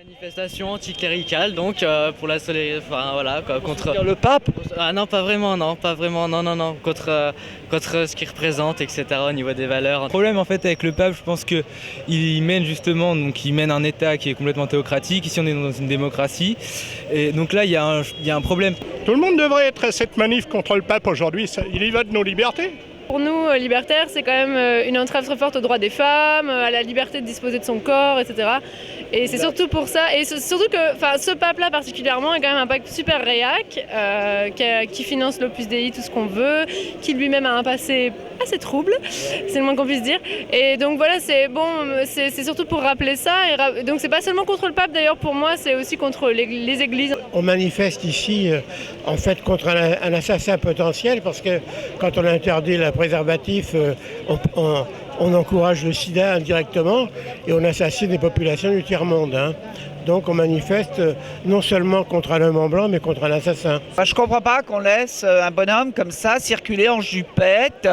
Manifestation anticléricale donc pour enfin voilà quoi, contre Le pape? ah non pas vraiment non pas vraiment non contre ce qu'il représente etc au niveau des valeurs. Le problème en fait avec le pape, je pense que il mène justement il mène un État qui est complètement théocratique. Ici on est dans une démocratie et donc là il y a un problème. Tout le monde devrait être à cette manif contre le pape aujourd'hui, il y va de nos libertés. Pour nous, libertaires, c'est quand même une entrave très forte aux droits des femmes, à la liberté de disposer de son corps, etc. Et c'est surtout pour ça, et surtout que ce pape-là particulièrement est quand même un pape super réac, qui finance l'Opus Dei, tout ce qu'on veut, qui lui-même a un passé assez trouble, c'est le moins qu'on puisse dire. Et donc voilà, c'est surtout pour rappeler ça. Et donc c'est pas seulement contre le pape d'ailleurs, pour moi, c'est aussi contre les églises. On manifeste ici en fait contre un assassin potentiel parce que quand on interdit le préservatif, on encourage le sida indirectement et on assassine des populations du tiers-monde. Donc on manifeste non seulement contre un homme en blanc mais contre un assassin. Je comprends pas qu'on laisse un bonhomme comme ça circuler en jupette,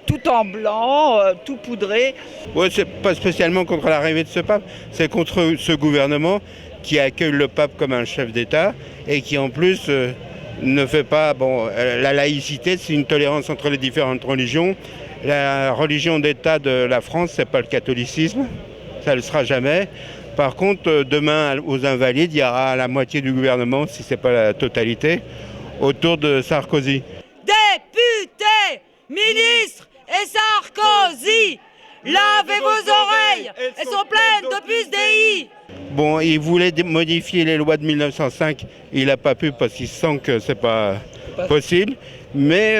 tout en blanc, tout poudré. Ouais, c'est pas spécialement contre l'arrivée de ce pape, c'est contre ce gouvernement qui accueille le pape comme un chef d'État et qui en plus ne fait pas... la laïcité, c'est une tolérance entre les différentes religions. La religion d'État de la France, c'est pas le catholicisme, ça ne le sera jamais. Par contre, demain, aux Invalides, il y aura la moitié du gouvernement, si ce n'est pas la totalité, autour de Sarkozy. Députés, ministres et Sarkozy, lavez vos oreilles, elles sont pleines d'Opus Dei. Bon, il voulait modifier les lois de 1905, il n'a pas pu parce qu'il sent que ce n'est pas possible, mais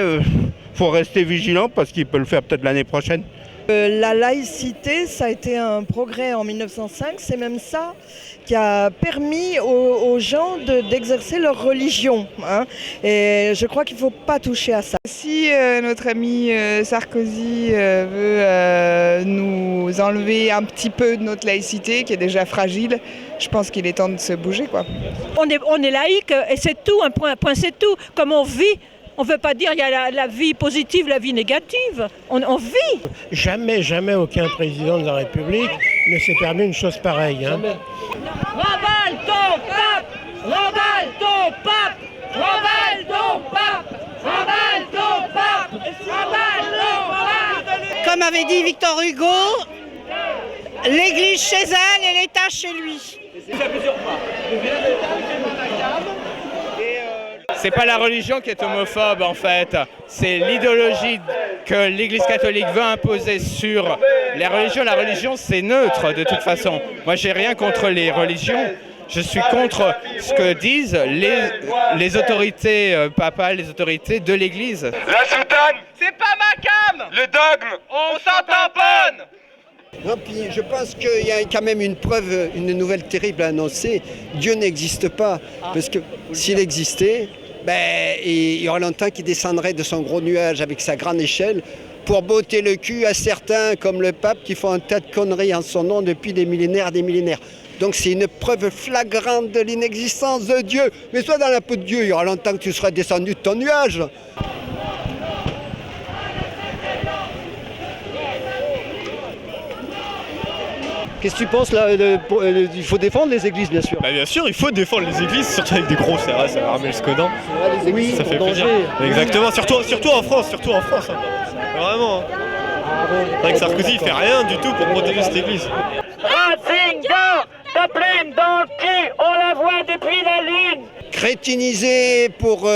faut rester vigilant parce qu'il peut le faire peut-être l'année prochaine. La laïcité, ça a été un progrès en 1905, c'est même ça qui a permis aux gens d'exercer leur religion. Et je crois qu'il ne faut pas toucher à ça. Si notre ami Sarkozy veut nous enlever un petit peu de notre laïcité, qui est déjà fragile, je pense qu'il est temps de se bouger, quoi. On est laïque et c'est tout, un point c'est tout. Comme on vit, on ne veut pas dire qu'il y a la vie positive, la vie négative. On vit. Jamais aucun président de la République ne s'est permis une chose pareille. Remballe ton pape! Remballe ton pape! Remballe ton pape! Remballe ton pape! Remballe ton pape! Comme avait dit Victor Hugo, l'église chez elle et l'État chez lui. C'est pas la religion qui est homophobe en fait, c'est l'idéologie que l'Église catholique veut imposer sur les religions. La religion c'est neutre de toute façon. Moi j'ai rien contre les religions, je suis contre ce que disent les autorités papales, les autorités de l'Église. La soutane, c'est pas ma cam! le dogme, on s'en tamponne! Non, puis je pense qu'il y a quand même une preuve, une nouvelle terrible à annoncer. Dieu n'existe pas, parce que s'il existait, il y aurait longtemps qu'il descendrait de son gros nuage avec sa grande échelle pour botter le cul à certains comme le pape qui font un tas de conneries en son nom depuis des millénaires et des millénaires. Donc c'est une preuve flagrante de l'inexistence de Dieu. Mais sois dans la peau de Dieu, il y aura longtemps que tu seras descendu de ton nuage. Qu'est-ce que tu penses là il faut défendre les églises, bien sûr. Bien sûr, il faut défendre les églises, surtout avec des gros CRS à armer jusqu'au dents. Oui, ça fait plaisir. Exactement, surtout en France. Vraiment. C'est vrai que Sarkozy il fait rien du tout pour protéger cette église. Ratzinger, ta plume dans le cul, on la voit depuis la lune. Crétinisé pour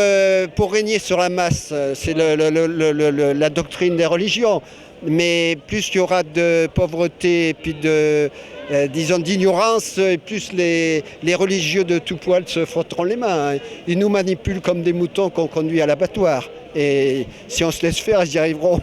régner sur la masse, c'est la doctrine des religions. Mais plus il y aura de pauvreté et puis d'ignorance, et plus les religieux de tout poil se frotteront les mains. Ils nous manipulent comme des moutons qu'on conduit à l'abattoir. Et si on se laisse faire, ils y arriveront.